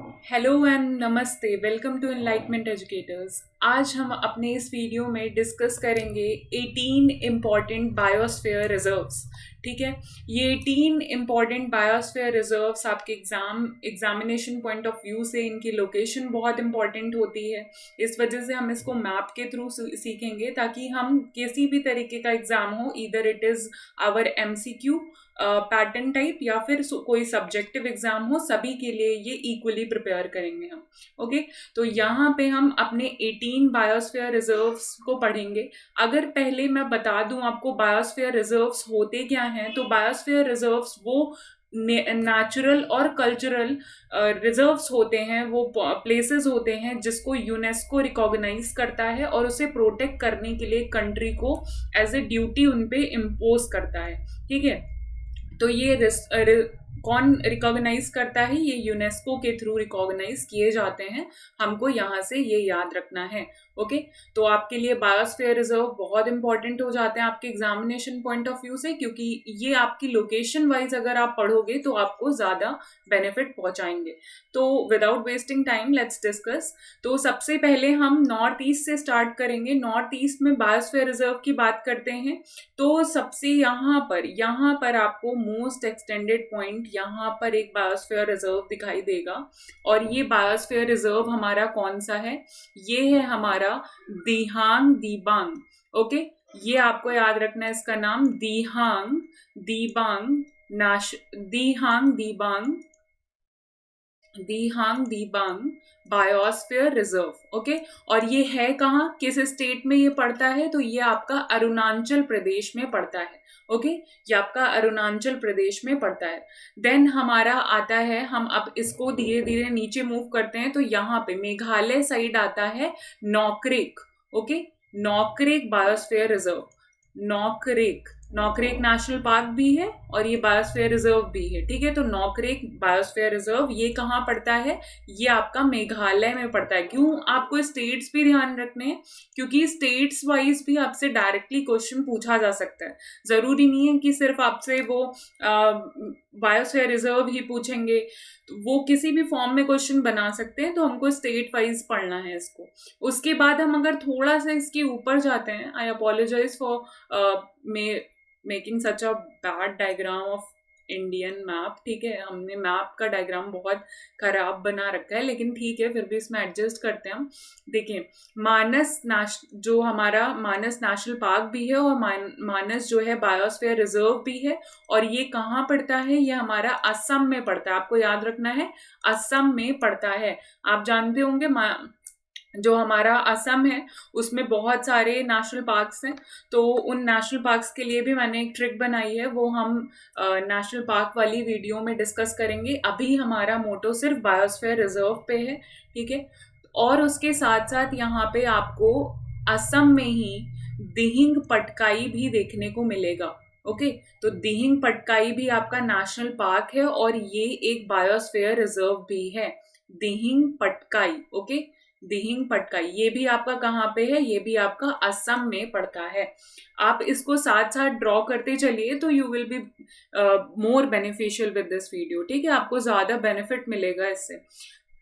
Hello and नमस्ते, welcome to enlightenment educators. आज हम अपने इस वीडियो में डिस्कस करेंगे 18 इम्पॉर्टेंट बायोस्फीयर रिजर्व्स। ठीक है, ये 18 इम्पॉर्टेंट बायोस्फीयर रिजर्व्स आपके एग्जामिनेशन पॉइंट ऑफ व्यू से इनकी लोकेशन बहुत इंपॉर्टेंट होती है। इस वजह से हम इसको मैप के थ्रू सीखेंगे ताकि हम किसी भी तरीके का एग्जाम हो, either it is our MCQ pattern type या फिर कोई सब्जेक्टिव एग्जाम हो, सभी के लिए ये इक्वली प्रिपेयर करेंगे हम। ओके, तो यहाँ पे हम अपने 18 बायोस्फीयर रिजर्व्स को पढ़ेंगे। अगर पहले मैं बता दूं आपको बायोस्फीयर रिजर्व्स होते क्या हैं, तो बायोस्फीयर रिजर्व्स वो नेचुरल और कल्चरल रिजर्व्स होते हैं, वो प्लेसेस होते हैं जिसको यूनेस्को रिकॉग्नाइज करता है और उसे प्रोटेक्ट करने के लिए कंट्री को एज ए ड्यूटी उन पे इम्पोज करता है। ठीक है, तो ये कौन रिकॉग्नाइज करता है? ये यूनेस्को के थ्रू रिकॉग्नाइज किए जाते हैं। हमको यहाँ से ये याद रखना है। ओके, तो आपके लिए बायोस्फीयर रिजर्व बहुत इंपॉर्टेंट हो जाते हैं आपके एग्जामिनेशन पॉइंट ऑफ व्यू से, क्योंकि ये आपकी लोकेशन वाइज अगर आप पढ़ोगे तो आपको ज्यादा बेनिफिट पहुंचाएंगे। तो without wasting time let's discuss. तो सबसे पहले हम नॉर्थ ईस्ट से स्टार्ट करेंगे। नॉर्थ ईस्ट में बायोस्फीयर रिजर्व की बात करते हैं तो सबसे यहाँ पर आपको मोस्ट एक्सटेंडेड पॉइंट यहाँ पर एक बायोस्फीयर रिजर्व दिखाई देगा। और ये बायोस्फीयर रिजर्व हमारा कौन सा है? ये है हमारा दिहांग दिबांग। ओके, ये आपको याद रखना है, इसका नाम दिहांग दिबांग दिहांग दिबांग बायोस्फीयर रिजर्व। ओके, और ये है कहाँ, किस स्टेट में ये पड़ता है? तो ये आपका अरुणाचल प्रदेश में पड़ता है। ओके, ये आपका अरुणाचल प्रदेश में पड़ता है। देन हमारा आता है, हम अब इसको धीरे धीरे नीचे मूव करते हैं तो यहाँ पे मेघालय साइड आता है Nokrek. Okay, Nokrek biosphere reserve. Nokrek national park भी है और ये बायोस्फीयर रिजर्व भी है। ठीक है, तो नॉकरेक बायोस्फीयर रिजर्व ये कहाँ पड़ता है? ये आपका मेघालय में पड़ता है। क्यों आपको स्टेट्स भी ध्यान रखने हैं? क्योंकि स्टेट्स वाइज भी आपसे डायरेक्टली क्वेश्चन पूछा जा सकता है। जरूरी नहीं है कि सिर्फ आपसे वो बायोस्फीयर रिजर्व ही पूछेंगे, तो वो किसी भी फॉर्म में क्वेश्चन बना सकते हैं। तो हमको स्टेट वाइज पढ़ना है इसको। उसके बाद हम अगर थोड़ा सा इसके ऊपर जाते हैं, I apologize for making such a bad diagram of Indian map. ठीक है, हमने मैप का डायग्राम बहुत खराब बना रखा है, लेकिन ठीक है, फिर भी इसमें एडजस्ट करते हैं हम। देखिए, जो हमारा मानस नेशनल पार्क भी है और मानस जो है बायोस्फीयर रिजर्व भी है। और ये कहाँ पड़ता है? ये हमारा असम में पड़ता है। आपको याद रखना है, असम में पड़ता है। आप जानते होंगे जो हमारा असम है उसमें बहुत सारे नेशनल पार्क्स हैं। तो उन नेशनल पार्क्स के लिए भी मैंने एक ट्रिक बनाई है, वो हम नेशनल पार्क वाली वीडियो में डिस्कस करेंगे। अभी हमारा मोटो सिर्फ बायोस्फीयर रिजर्व पे है। ठीक है, और उसके साथ साथ यहाँ पे आपको असम में ही दिहिंग पटकाई भी देखने को मिलेगा। ओके, तो दिहिंग पटकाई भी आपका नेशनल पार्क है और ये एक बायोस्फीयर रिजर्व भी है, दिहिंग पटकाई। ओके, दिहिंग पटकाई ये भी आपका कहाँ पे है? ये भी आपका असम में पड़ता है। आप इसको साथ साथ ड्रॉ करते चलिए तो you will be more beneficial with this video. ठीक है, आपको ज्यादा बेनिफिट मिलेगा इससे।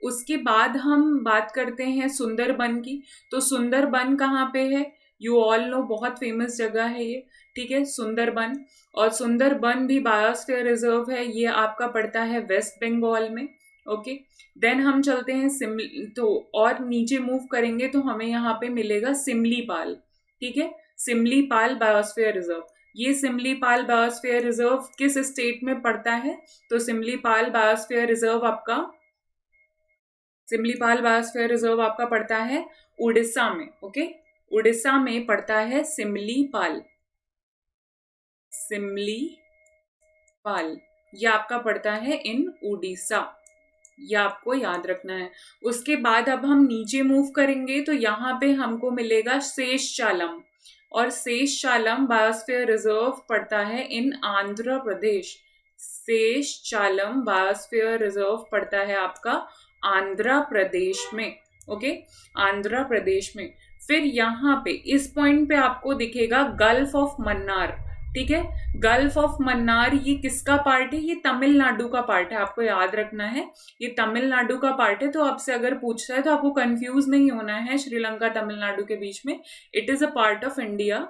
उसके बाद हम बात करते हैं सुंदरबन की। तो सुंदरबन कहाँ पे है? यू ऑल नो, बहुत फेमस जगह है ये। ठीक है, सुंदरबन। और सुंदरबन भी बायोस्फीयर रिजर्व है, ये आपका पड़ता है वेस्ट बंगाल में। ओके, देन हम चलते हैं तो और नीचे मूव करेंगे तो हमें यहाँ पे मिलेगा सिमलीपाल। ठीक है, सिमलीपाल बायोस्फीयर रिजर्व। ये सिमलीपाल बायोस्फीयर रिजर्व किस स्टेट में पड़ता है? तो सिमलीपाल बायोस्फीयर रिजर्व आपका पड़ता है उड़ीसा में। ओके, उड़ीसा में पड़ता है सिमलीपाल। ये आपका पड़ता है इन उड़ीसा, ये आपको याद रखना है। उसके बाद अब हम नीचे मूव करेंगे तो यहाँ पे हमको मिलेगा शेषशालम। और शेषशालम बायोस्फीयर रिजर्व पड़ता है इन आंध्र प्रदेश। शेषशालम बायोस्फीयर रिजर्व पड़ता है आपका आंध्र प्रदेश में। ओके, आंध्र प्रदेश में। फिर यहाँ पे इस पॉइंट पे आपको दिखेगा गल्फ ऑफ मन्नार। ठीक है। गल्फ ऑफ मन्नार ये किसका पार्ट है? ये तमिलनाडु का पार्ट है, आपको याद रखना है, ये तमिलनाडु का पार्ट है। तो आपसे अगर पूछता है तो आपको कंफ्यूज नहीं होना है श्रीलंका तमिलनाडु के बीच में। It is a part of India,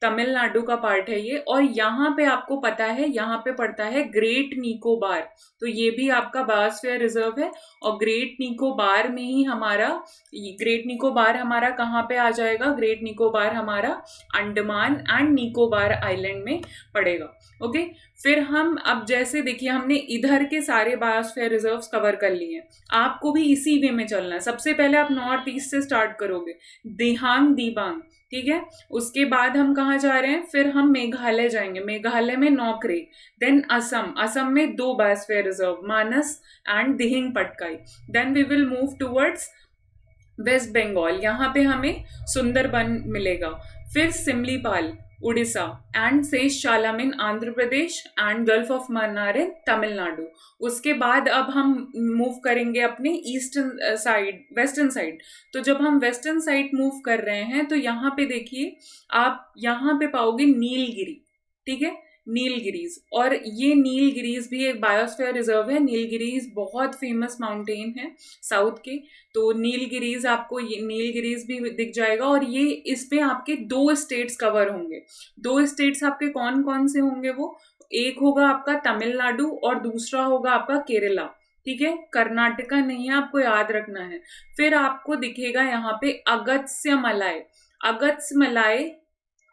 Tamil Nadu का पार्ट है ये। और यहाँ पे आपको पता है, यहाँ पे पड़ता है ग्रेट निकोबार, तो ये भी आपका बायोस्फीयर रिजर्व है। और ग्रेट निकोबार में ही हमारा, ग्रेट निकोबार हमारा कहाँ पे आ जाएगा? ग्रेट निकोबार हमारा अंडमान एंड निकोबार आइलैंड में पड़ेगा। ओके, फिर हम अब जैसे देखिए हमने इधर के सारे बायोस्फीयर रिजर्व्स कवर कर लिए हैं, आपको भी इसी वे में चलना है। सबसे पहले आप नॉर्थ ईस्ट से स्टार्ट करोगे, दिहांग दिबांग, ठीक है। उसके बाद हम कहाँ जा रहे हैं? फिर हम मेघालय जाएंगे, मेघालय में नौकरी, देन असम, असम में 2 biosphere reserve, Manas and Dihing Patkai. Then we will move towards West Bengal, यहाँ पे हमें सुंदरबन मिलेगा। फिर सिमलीपाल उड़ीसा एंड शेष शालामिन Andhra Pradesh and gulf of Mannar इन तमिलनाडु। उसके बाद अब हम मूव करेंगे अपने ईस्टर्न साइड, वेस्टर्न साइड। तो जब हम वेस्टर्न साइड मूव कर रहे हैं तो यहाँ पे देखिए आप यहाँ पे पाओगे नीलगिरी, ठीक है, नीलगिरीज। और ये नीलगिरीज भी एक बायोस्फीयर रिजर्व है। नीलगिरीज बहुत फेमस माउंटेन है साउथ के, तो नीलगिरीज आपको, ये नीलगिरीज भी दिख जाएगा। और ये इसमें आपके 2 स्टेट्स कवर होंगे। 2 स्टेट्स आपके कौन कौन से होंगे? वो एक होगा आपका तमिलनाडु और दूसरा होगा आपका केरला, ठीक है, कर्नाटका नहीं है, आपको याद रखना है। फिर आपको दिखेगा यहाँ पे अगस्त्य मलाई, अगस्त्य मलाई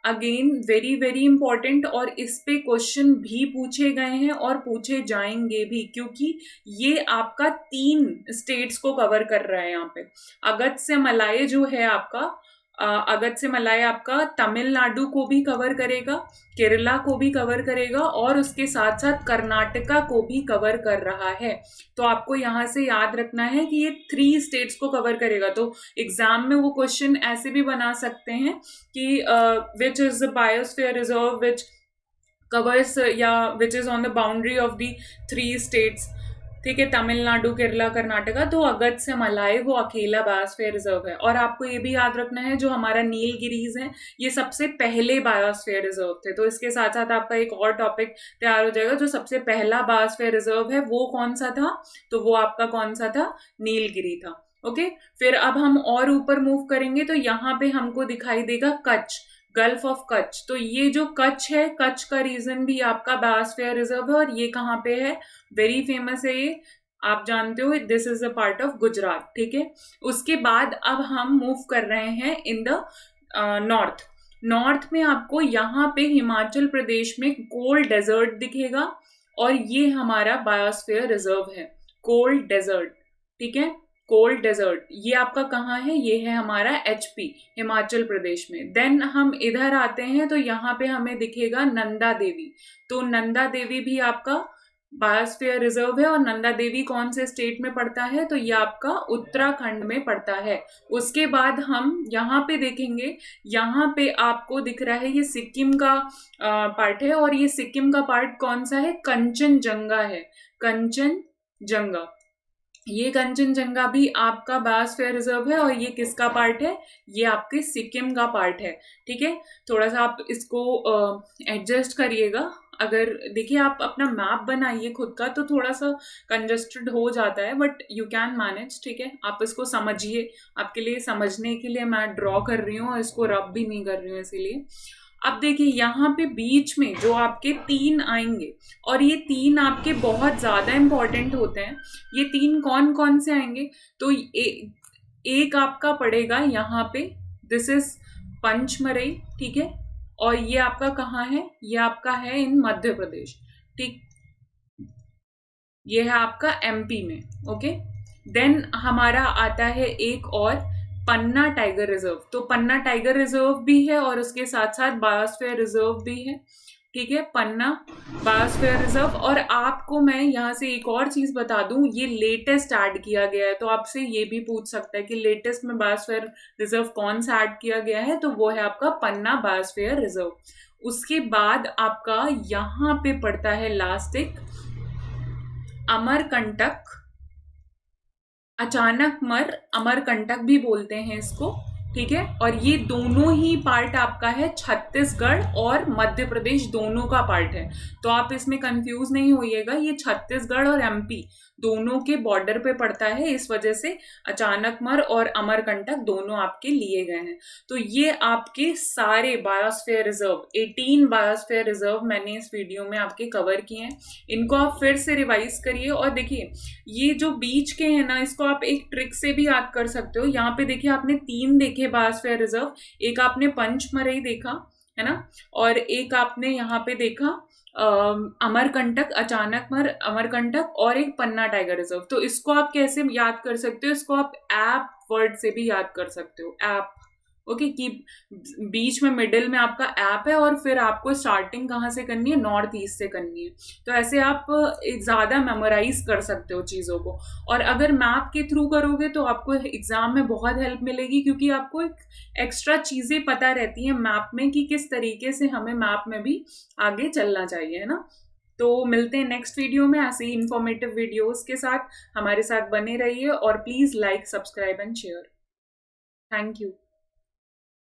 अगेन वेरी वेरी इंपॉर्टेंट, और इस पे क्वेश्चन भी पूछे गए हैं और पूछे जाएंगे भी, क्योंकि ये आपका 3 स्टेट्स को कवर कर रहा है यहाँ पे। अगस्त्य मलाई जो है आपका, अगस्त्य मलाई आपका तमिलनाडु को भी कवर करेगा, केरला को भी कवर करेगा और उसके साथ साथ कर्नाटका को भी कवर कर रहा है। तो आपको यहाँ से याद रखना है कि ये 3 स्टेट्स को कवर करेगा। तो एग्जाम में वो क्वेश्चन ऐसे भी बना सकते हैं कि which is the biosphere reserve which covers, या which is on the boundary of the 3 states, ठीक है, तमिलनाडु केरला कर्नाटका। तो अगस्त्य मलाई वो अकेला बायोस्फीयर रिजर्व है। और आपको ये भी याद रखना है जो हमारा नीलगिरीज है ये सबसे पहले बायोस्फीयर रिजर्व थे। तो इसके साथ साथ आपका एक और टॉपिक तैयार हो जाएगा, जो सबसे पहला बायोस्फीयर रिजर्व है वो कौन सा था? तो वो आपका कौन सा था? नीलगिरी था। ओके, फिर अब हम और ऊपर मूव करेंगे तो यहाँ पे हमको दिखाई देगा कच्छ, गल्फ ऑफ कच्छ। तो ये जो कच्छ है, कच्छ का रीजन भी आपका बायोस्फीयर रिजर्व है। और ये कहाँ पे है? वेरी फेमस है ये, आप जानते हो, this is a part of Gujarat, ठीक है। उसके बाद अब हम मूव कर रहे हैं इन द नॉर्थ। नॉर्थ में आपको यहाँ पे हिमाचल प्रदेश में कोल्ड डेजर्ट दिखेगा, और ये हमारा बायोस्फीयर रिजर्व है, कोल्ड डेजर्ट, ठीक है, कोल्ड डेजर्ट। ये आपका कहाँ है? ये है हमारा HP, हिमाचल प्रदेश में। देन हम इधर आते हैं तो यहाँ पे हमें दिखेगा नंदा देवी। तो नंदा देवी भी आपका बायोस्फीयर रिजर्व है। और नंदा देवी कौन से स्टेट में पड़ता है? तो ये आपका उत्तराखंड में पड़ता है। उसके बाद हम यहाँ पे देखेंगे, यहाँ पे आपको दिख रहा है ये सिक्किम का पार्ट है। और ये सिक्किम का पार्ट कौन सा है? कंचनजंगा है, कंचनजंगा। ये कंचनजंगा भी आपका बायोस्फीयर रिजर्व है। और ये किसका पार्ट है? ये आपके सिक्किम का पार्ट है, ठीक है। थोड़ा सा आप इसको एडजस्ट करिएगा। अगर देखिए आप अपना मैप बनाइए खुद का तो थोड़ा सा कंजस्टेड हो जाता है, बट यू कैन मैनेज, ठीक है। आप इसको समझिए, आपके लिए समझने के लिए मैं ड्रॉ कर रही हूँ, इसको रब भी नहीं कर रही हूँ इसीलिए। अब देखिए यहाँ पे बीच में जो आपके 3 आएंगे, और ये 3 आपके बहुत ज़्यादा इम्पोर्टेंट होते हैं। ये 3 कौन कौन से आएंगे? तो एक आपका पड़ेगा यहाँ पे, दिस इज पंचमरई, ठीक है। और ये आपका कहाँ है? ये आपका है इन मध्य प्रदेश, ठीक, ये है आपका MP में। ओके, देन हमारा आता है एक और पन्ना टाइगर रिजर्व। तो पन्ना टाइगर रिजर्व भी है और उसके साथ साथ बायोस्फीयर रिजर्व भी है, ठीक है, पन्ना बायोस्फीयर रिजर्व। और आपको मैं यहाँ से एक और चीज बता दूं, ये लेटेस्ट ऐड किया गया है। तो आपसे ये भी पूछ सकता है कि लेटेस्ट में बायोस्फीयर रिजर्व कौन सा ऐड किया गया है? तो वो है आपका पन्ना बायोस्फीयर रिजर्व। उसके बाद आपका यहाँ पे पड़ता है लास्ट एक अमरकंटक, अचानकमर, अमरकंटक भी बोलते हैं इसको, ठीक है। और ये दोनों ही पार्ट आपका है, छत्तीसगढ़ और मध्य प्रदेश दोनों का पार्ट है। तो आप इसमें कंफ्यूज नहीं होइएगा, ये छत्तीसगढ़ और एमपी दोनों के बॉर्डर पे पड़ता है, इस वजह से अचानकमर और अमरकंटक दोनों आपके लिए गए हैं। तो ये आपके सारे बायोस्फीयर रिजर्व, 18 बायोस्फीयर रिजर्व मैंने इस वीडियो में आपके कवर किए हैं। इनको आप फिर से रिवाइज करिए। और देखिए ये जो बीच के हैं ना, इसको आप एक ट्रिक से भी याद कर सकते हो। यहाँ पे देखिए आपने 3 देखे बायोस्फीयर रिजर्व, एक आपने पंचमरई देखा है ना, और एक आपने यहाँ पे देखा अमरकंटक, अचानकमर अमरकंटक, और एक पन्ना टाइगर रिजर्व। तो इसको आप कैसे याद कर सकते हो, इसको आप ऐप वर्ड से भी याद कर सकते हो, ऐप। ओके, कि बीच में मिडिल में आपका ऐप है और फिर आपको स्टार्टिंग कहाँ से करनी है, नॉर्थ ईस्ट से करनी है। तो ऐसे आप ज़्यादा मेमोराइज कर सकते हो चीज़ों को। और अगर मैप के थ्रू करोगे तो आपको एग्जाम में बहुत हेल्प मिलेगी, क्योंकि आपको एक एक्स्ट्रा चीज़ें पता रहती हैं मैप में कि किस तरीके से हमें मैप में भी आगे चलना चाहिए, है ना। तो मिलते हैं नेक्स्ट वीडियो में ऐसे ही इंफॉर्मेटिव वीडियोस के साथ। हमारे साथ बने रहिए और please like, subscribe and share. Thank you.